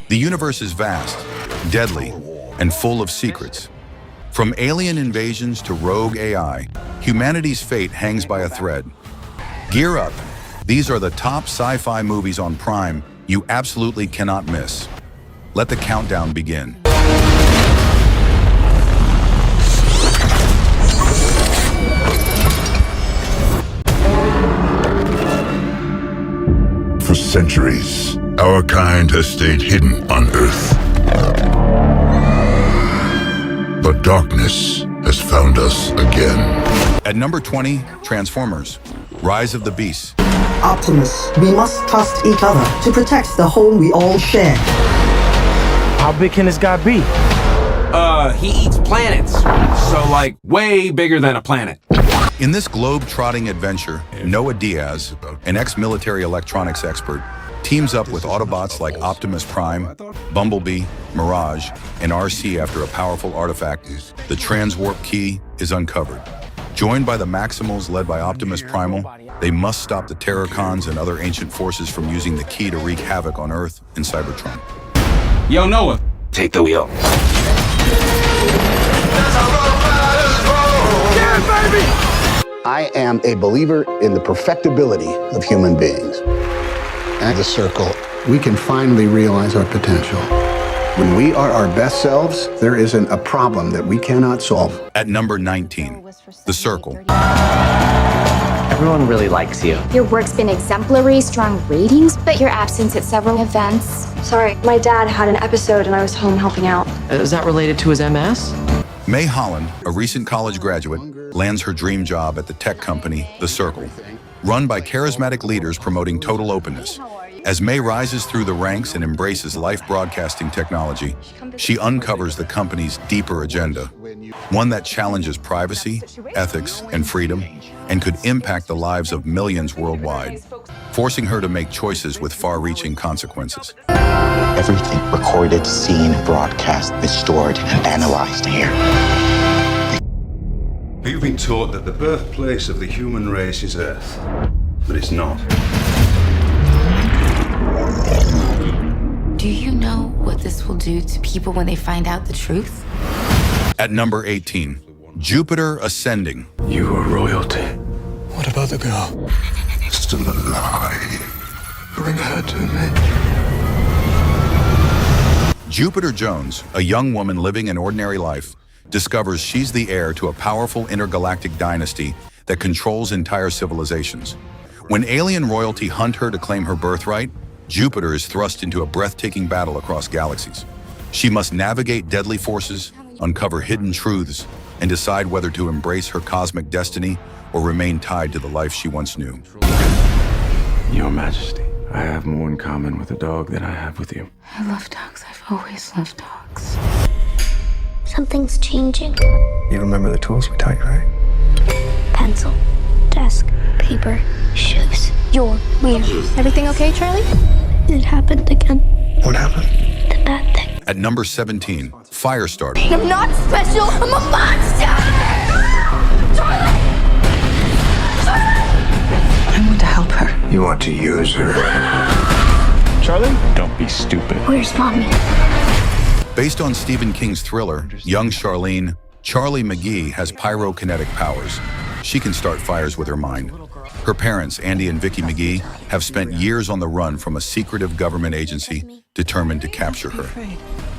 The universe is vast, deadly, and full of secrets. From alien invasions to rogue AI, humanity's fate hangs by a thread. Gear up. These are the top sci-fi movies on Prime you absolutely cannot miss. Let the countdown begin. For centuries, our kind has stayed hidden on Earth. But darkness has found us again. At number 20, Transformers, Rise of the Beasts. Optimus, we must trust each other to protect the home we all share. How big can this guy be? He eats planets. So, like, way bigger than a planet. In this globe-trotting adventure, Noah Diaz, an ex-military electronics expert, teams up with Autobots like Optimus Prime, Bumblebee, Mirage, and RC after a powerful artifact, the Transwarp Key, is uncovered. Joined by the Maximals led by Optimus Primal, they must stop the Terrorcons and other ancient forces from using the key to wreak havoc on Earth and Cybertron. Yo, Noah, take the wheel. Yeah, baby! I am a believer in the perfectibility of human beings. At the Circle, we can finally realize our potential. When we are our best selves, there isn't a problem that we cannot solve. At number 19, The Circle. Everyone really likes you. Your work's been exemplary, strong ratings, but your absence at several events. Sorry, my dad had an episode and I was home helping out. Is that related to his MS? May Holland, a recent college graduate, lands her dream job at the tech company, The Circle, run by charismatic leaders promoting total openness. As May rises through the ranks and embraces live broadcasting technology, she uncovers the company's deeper agenda, one that challenges privacy, ethics, and freedom, and could impact the lives of millions worldwide, forcing her to make choices with far-reaching consequences. Everything recorded, seen, broadcast is stored and analyzed here. You've been taught that the birthplace of the human race is Earth, but it's not. Do you know what this will do to people when they find out the truth? At number 18, Jupiter Ascending. You are royalty. What about the girl? Still alive. Bring her to me. Jupiter Jones, a young woman living an ordinary life, discovers she's the heir to a powerful intergalactic dynasty that controls entire civilizations. When alien royalty hunt her to claim her birthright, Jupiter is thrust into a breathtaking battle across galaxies. She must navigate deadly forces, uncover hidden truths, and decide whether to embrace her cosmic destiny or remain tied to the life she once knew. Your Majesty, I have more in common with a dog than I have with you. I love dogs. I've always loved dogs. Something's changing. You remember the tools we taught you, right? Pencil, desk, paper, shoes. You're weird. Everything okay, Charlie? It happened again. What happened? The bad thing. At number 17, Firestarter. I'm not special. I'm a monster! Charlie! I want to help her. You want to use her. Charlie? Don't be stupid. Where's Mommy? Based on Stephen King's thriller, young Charlene, Charlie McGee has pyrokinetic powers. She can start fires with her mind. Her parents, Andy and Vicky McGee, have spent years on the run from a secretive government agency determined to capture her.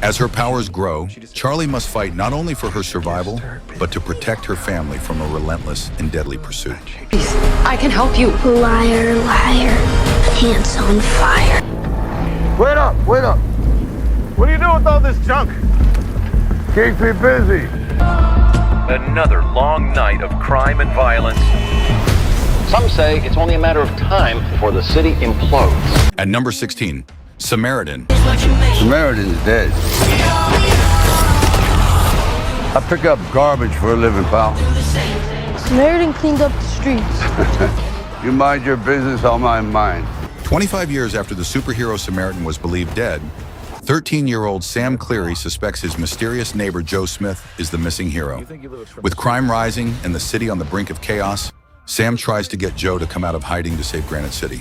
As her powers grow, Charlie must fight not only for her survival, but to protect her family from a relentless and deadly pursuit. Please, I can help you. Liar, liar. Hands on fire. Wait up, wait up. What are you doing with all this junk? Keep me busy. Another long night of crime and violence. Some say it's only a matter of time before the city implodes. At number 16, Samaritan. Samaritan's dead. I pick up garbage for a living, pal. Samaritan cleaned up the streets. You mind your business, I'll mind mine. 25 years after the superhero Samaritan was believed dead, 13-year-old Sam Cleary suspects his mysterious neighbor Joe Smith is the missing hero. With crime rising and the city on the brink of chaos, Sam tries to get Joe to come out of hiding to save Granite City.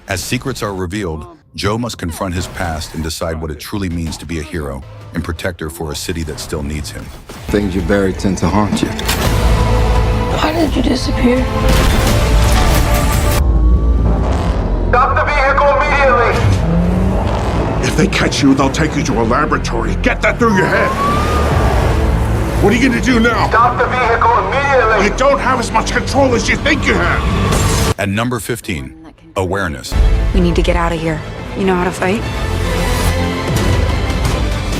As secrets are revealed, Joe must confront his past and decide what it truly means to be a hero and protector for a city that still needs him. Things you buried tend to haunt you. Why did you disappear? Stop the vehicle immediately! If they catch you, they'll take you to a laboratory. Get that through your head. What are you going to do now? Stop the vehicle immediately! You don't have as much control as you think you have. At number 15, awareness. We need to get out of here. You know how to fight?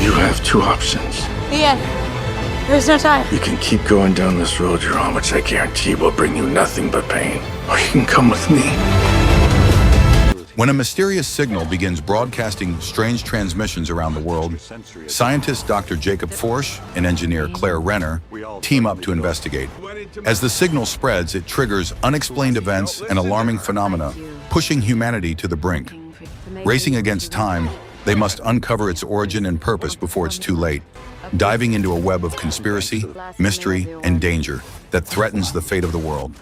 You have two options. Ian, there's no time. You can keep going down this road you're on, which I guarantee will bring you nothing but pain. Or you can come with me. When a mysterious signal begins broadcasting strange transmissions around the world, scientist Dr. Jacob Forsch and engineer Claire Renner team up to investigate. As the signal spreads, it triggers unexplained events and alarming phenomena, pushing humanity to the brink. Racing against time, they must uncover its origin and purpose before it's too late, diving into a web of conspiracy, mystery, and danger that threatens the fate of the world.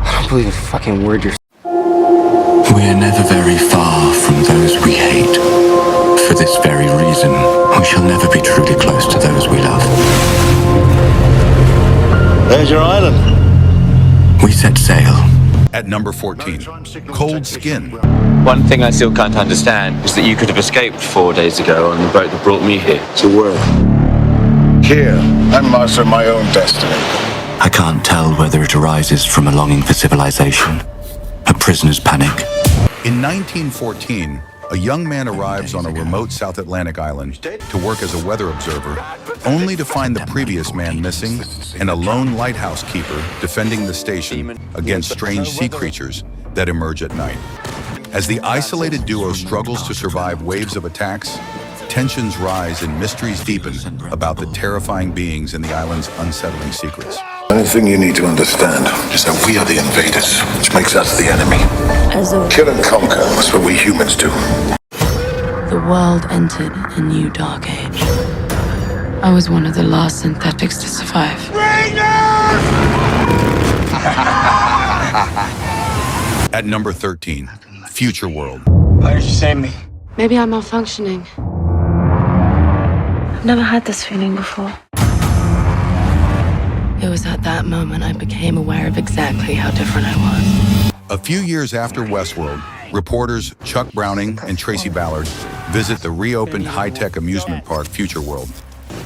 I don't believe a fucking word you're... We are never very far from those we hate. For this very reason, we shall never be truly close to those we love. There's your island. We set sail. At number 14, cold skin. One thing I still can't understand is that you could have escaped 4 days ago on the boat that brought me here. It's a word. Here, I'm master of my own destiny. I can't tell whether it arises from a longing for civilization, a prisoner's panic. In 1914, a young man arrives on a remote South Atlantic island to work as a weather observer, only to find the previous man missing and a lone lighthouse keeper defending the station against strange sea creatures that emerge at night. As the isolated duo struggles to survive waves of attacks, tensions rise and mysteries deepen about the terrifying beings and the island's unsettling secrets. The only thing you need to understand is that we are the invaders, which makes us the enemy. Kill and conquer, that's what we humans do. The world entered a new dark age. I was one of the last synthetics to survive. At number 13, Futureworld. Why did you save me? Maybe I'm malfunctioning. I've never had this feeling before. It was at that moment I became aware of exactly how different I was. A few years after Westworld, reporters Chuck Browning and Tracy Ballard visit the reopened high-tech amusement park Futureworld.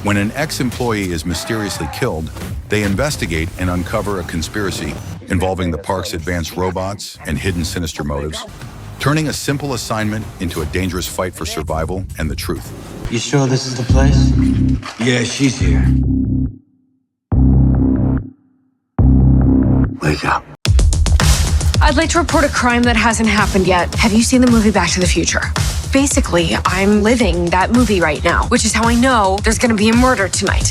When an ex-employee is mysteriously killed, they investigate and uncover a conspiracy involving the park's advanced robots and hidden sinister motives, turning a simple assignment into a dangerous fight for survival and the truth. You sure this is the place? Yeah, she's here. Wake up. I'd like to report a crime that hasn't happened yet. Have you seen the movie Back to the Future? Basically, I'm living that movie right now, which is how I know there's gonna be a murder tonight.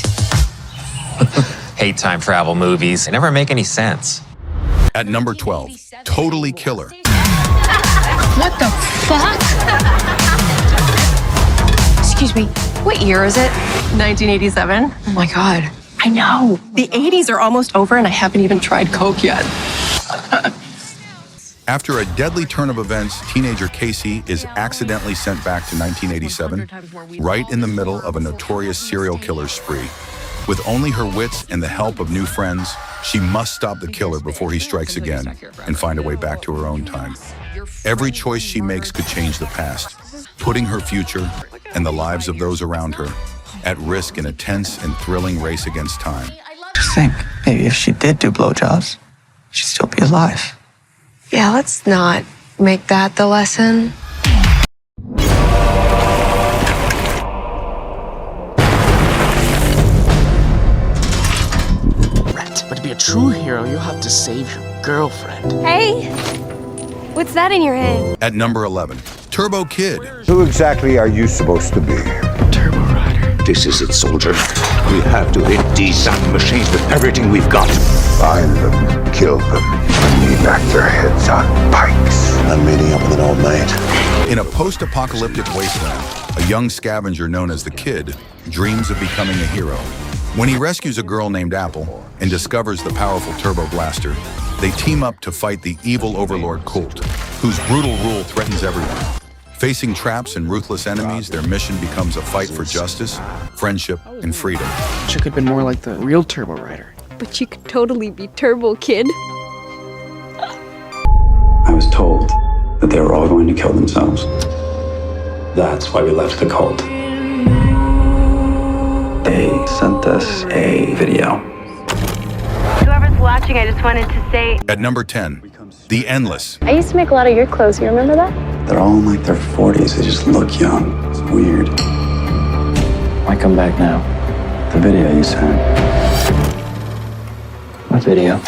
Hate time travel movies. They never make any sense. At number 12, Totally Killer. What the fuck? Excuse me, what year is it? 1987. Oh my God. I know. The 80s are almost over and I haven't even tried Coke yet. After a deadly turn of events, teenager Casey is accidentally sent back to 1987, right in the middle of a notorious serial killer spree. With only her wits and the help of new friends, she must stop the killer before he strikes again and find a way back to her own time. Every choice she makes could change the past, putting her future and the lives of those around her at risk in a tense and thrilling race against time. Just think, maybe if she did do blowjobs, she'd still be alive. Yeah, let's not make that the lesson. But to be a true hero, you'll have to save your girlfriend. Hey, what's that in your hand? At number 11, Turbo Kid. Who exactly are you supposed to be? Turbo Rider. This is it, soldier. We have to hit these sound machines with everything we've got. Find them, kill them, and leave back their heads on pikes. I'm meeting up with an old mate. In a post-apocalyptic wasteland, a young scavenger known as the Kid dreams of becoming a hero. When he rescues a girl named Apple and discovers the powerful turbo blaster, they team up to fight the evil overlord Colt, whose brutal rule threatens everyone. Facing traps and ruthless enemies, their mission becomes a fight for justice, friendship, and freedom. She could have been more like the real Turbo Rider. But you could totally be Turbo Kid. I was told that they were all going to kill themselves. That's why we left the cult. They sent us a video. Whoever's watching, I just wanted to say... At number 10, The Endless. I used to make a lot of your clothes, you remember that? They're all in like their 40s. They just look young. It's weird. Why come back now? The video you sent. What video?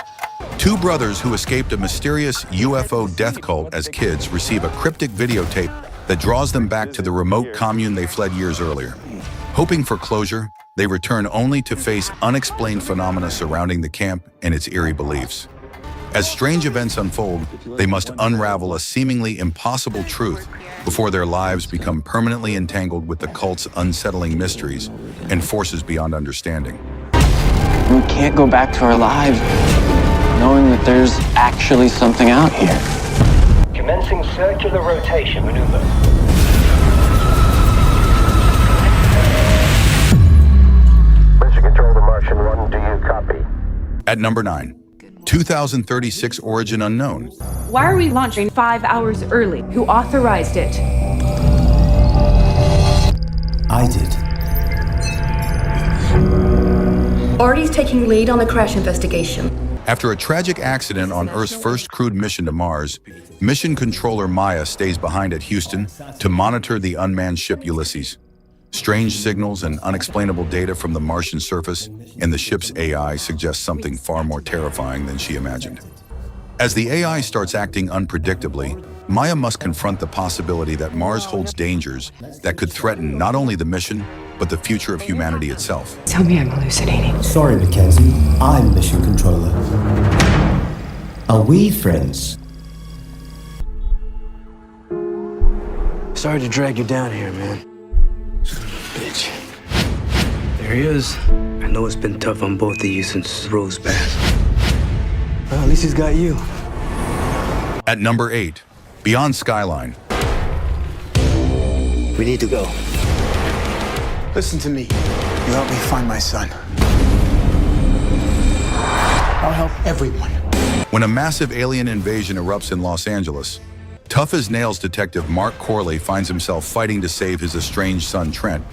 Two brothers who escaped a mysterious UFO death cult as kids receive a cryptic videotape that draws them back to the remote commune they fled years earlier. Hoping for closure, they return only to face unexplained phenomena surrounding the camp and its eerie beliefs. As strange events unfold, they must unravel a seemingly impossible truth before their lives become permanently entangled with the cult's unsettling mysteries and forces beyond understanding. We can't go back to our lives knowing that there's actually something out here. Commencing circular rotation maneuver. Mission Control to Martian 1, do you copy? At number 9, 2036 Origin Unknown. Why are we launching 5 hours early? Who authorized it? I did. Artie's taking lead on the crash investigation. After a tragic accident on Earth's first crewed mission to Mars, mission controller Maya stays behind at Houston to monitor the unmanned ship Ulysses. Strange signals and unexplainable data from the Martian surface and the ship's AI suggest something far more terrifying than she imagined. As the AI starts acting unpredictably, Maya must confront the possibility that Mars holds dangers that could threaten not only the mission, but the future of humanity itself. Tell me I'm hallucinating. Sorry, Mackenzie. I'm mission controller. Are we friends? Sorry to drag you down here, man. Bitch. There he is. I know it's been tough on both of you since Rose passed. Well, at least he's got you. At number 8, Beyond Skyline. We need to go. Listen to me. You help me find my son. I'll help everyone. When a massive alien invasion erupts in Los Angeles, tough-as-nails detective Mark Corley finds himself fighting to save his estranged son Trent,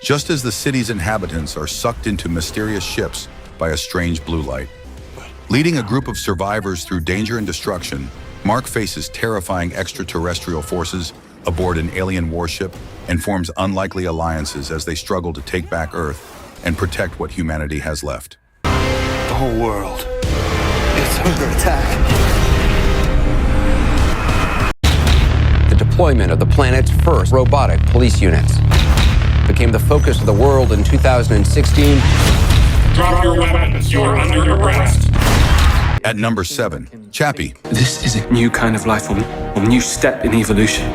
just as the city's inhabitants are sucked into mysterious ships by a strange blue light. Leading a group of survivors through danger and destruction, Mark faces terrifying extraterrestrial forces aboard an alien warship and forms unlikely alliances as they struggle to take back Earth and protect what humanity has left. The whole world is under attack. The deployment of the planet's first robotic police units became the focus of the world in 2016. Drop your weapons, you're under arrest. At number 7, Chappie. This is a new kind of life form, a new step in evolution.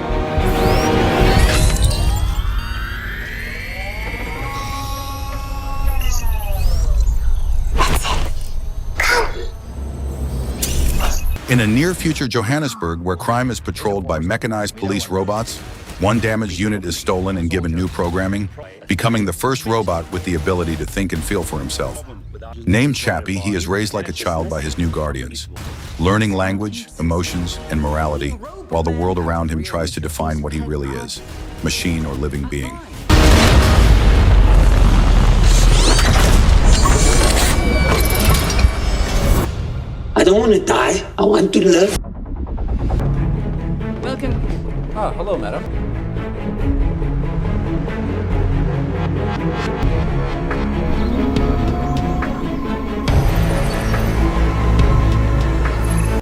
In a near-future Johannesburg where crime is patrolled by mechanized police robots, one damaged unit is stolen and given new programming, becoming the first robot with the ability to think and feel for himself. Named Chappie, he is raised like a child by his new guardians, learning language, emotions, and morality, while the world around him tries to define what he really is, machine or living being. I don't want to die. I want to live. Welcome. Ah, hello, madam.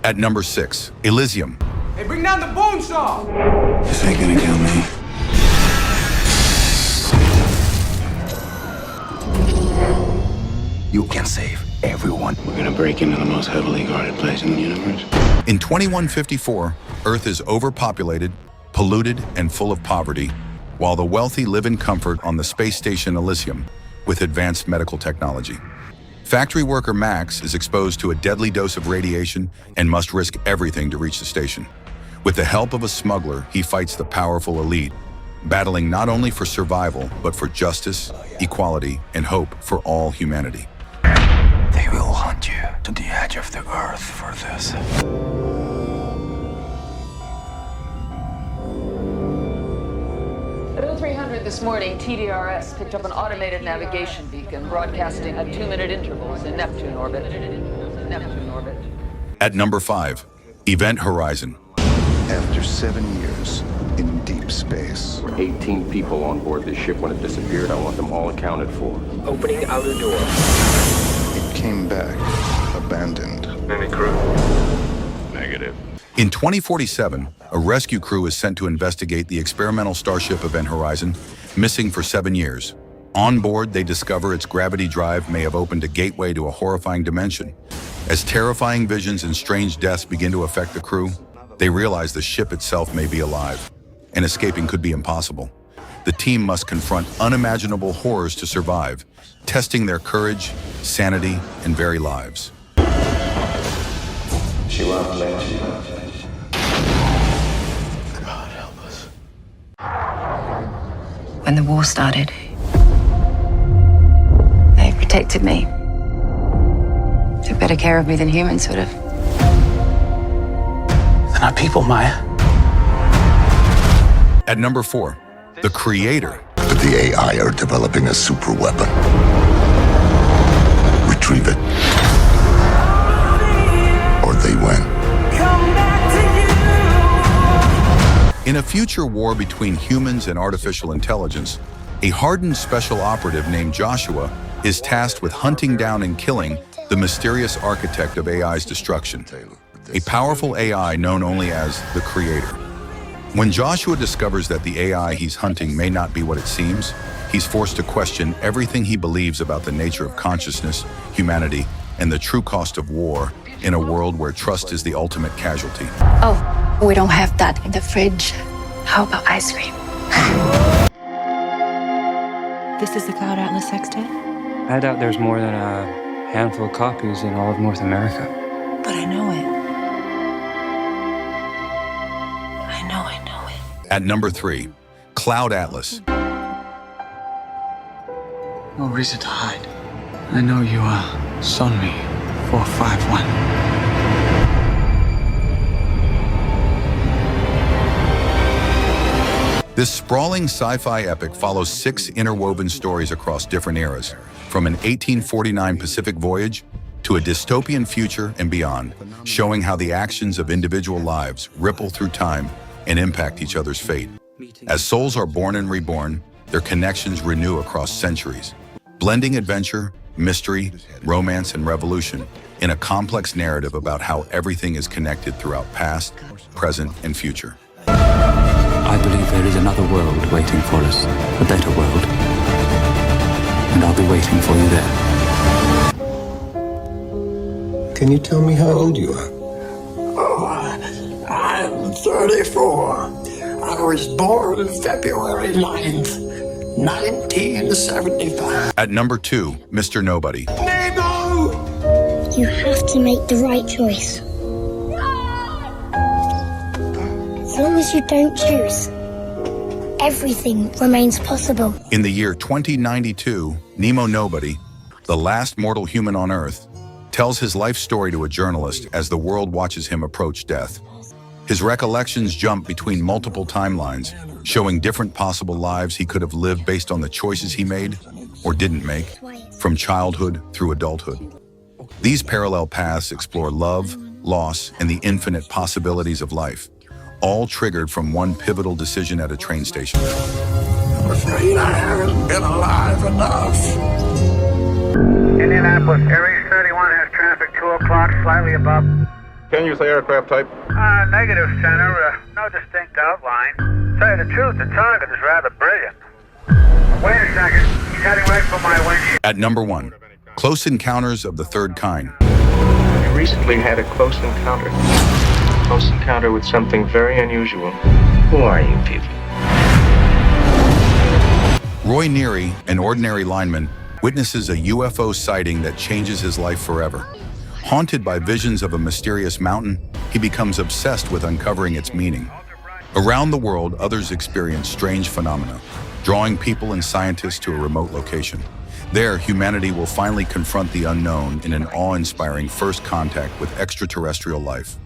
At number 6, Elysium. Hey, bring down the bone saw! This ain't gonna kill me. You can save everyone. We're gonna break into the most heavily guarded place in the universe. In 2154, Earth is overpopulated, polluted, and full of poverty, while the wealthy live in comfort on the space station Elysium, with advanced medical technology. Factory worker Max is exposed to a deadly dose of radiation and must risk everything to reach the station. With the help of a smuggler, he fights the powerful elite, battling not only for survival, but for justice, equality, and hope for all humanity. They will hunt you to the edge of the earth for this. At 0300 this morning, TDRS picked up an automated navigation beacon broadcasting at 2-minute intervals in Neptune orbit. At number 5, Event Horizon. After 7 years in deep space. There were 18 people on board this ship when it disappeared. I want them all accounted for. Opening outer door. It came back, abandoned. Any crew? Negative. In 2047, a rescue crew is sent to investigate the experimental starship Event Horizon, missing for 7 years. On board, they discover its gravity drive may have opened a gateway to a horrifying dimension. As terrifying visions and strange deaths begin to affect the crew, they realize the ship itself may be alive, and escaping could be impossible. The team must confront unimaginable horrors to survive, testing their courage, sanity, and very lives. She won't let you. God help us. When the war started, they protected me. Took better care of me than humans would have. They're not people, Maya. At number 4, The Creator. But the AI are developing a super weapon. Retrieve it. Or they win. In a future war between humans and artificial intelligence, a hardened special operative named Joshua is tasked with hunting down and killing the mysterious architect of AI's destruction, a powerful AI known only as the Creator. When Joshua discovers that the AI he's hunting may not be what it seems, he's forced to question everything he believes about the nature of consciousness, humanity, and the true cost of war in a world where trust is the ultimate casualty. Oh, we don't have that in the fridge. How about ice cream? This is the Cloud Atlas Sextet? I doubt there's more than a handful of copies in all of North America. But I know it. I know it. At number 3, Cloud Atlas. No reason to hide. I know you, saw me. 451. This sprawling sci-fi epic follows 6 interwoven stories across different eras, from an 1849 Pacific voyage to a dystopian future and beyond, showing how the actions of individual lives ripple through time and impact each other's fate. As souls are born and reborn, their connections renew across centuries, blending adventure, mystery, romance, and revolution in a complex narrative about how everything is connected throughout past, present, and future. I believe there is another world waiting for us, a better world. And I'll be waiting for you there. Can you tell me how old you are? Oh, I'm 34. I was born February 9th, 1975. At number 2, Mr. Nobody. Nemo! You have to make the right choice. As long as you don't choose, everything remains possible. In the year 2092, Nemo Nobody, the last mortal human on Earth, tells his life story to a journalist as the world watches him approach death. His recollections jump between multiple timelines, showing different possible lives he could have lived based on the choices he made or didn't make, from childhood through adulthood. These parallel paths explore love, loss, and the infinite possibilities of life, all triggered from one pivotal decision at a train station. I'm afraid I haven't been alive enough. Indianapolis, Aries 31 has traffic 2 o'clock, slightly above. Can you say aircraft type? Negative, Center. No distinct outline. Tell you the truth, the target is rather brilliant. Wait a second. He's heading right for my windshield. At number 1, Close Encounters of the Third Kind. We recently had a close encounter. A close encounter with something very unusual. Who are you people? Roy Neary, an ordinary lineman, witnesses a UFO sighting that changes his life forever. Haunted by visions of a mysterious mountain, he becomes obsessed with uncovering its meaning. Around the world, others experience strange phenomena, drawing people and scientists to a remote location. There, humanity will finally confront the unknown in an awe-inspiring first contact with extraterrestrial life.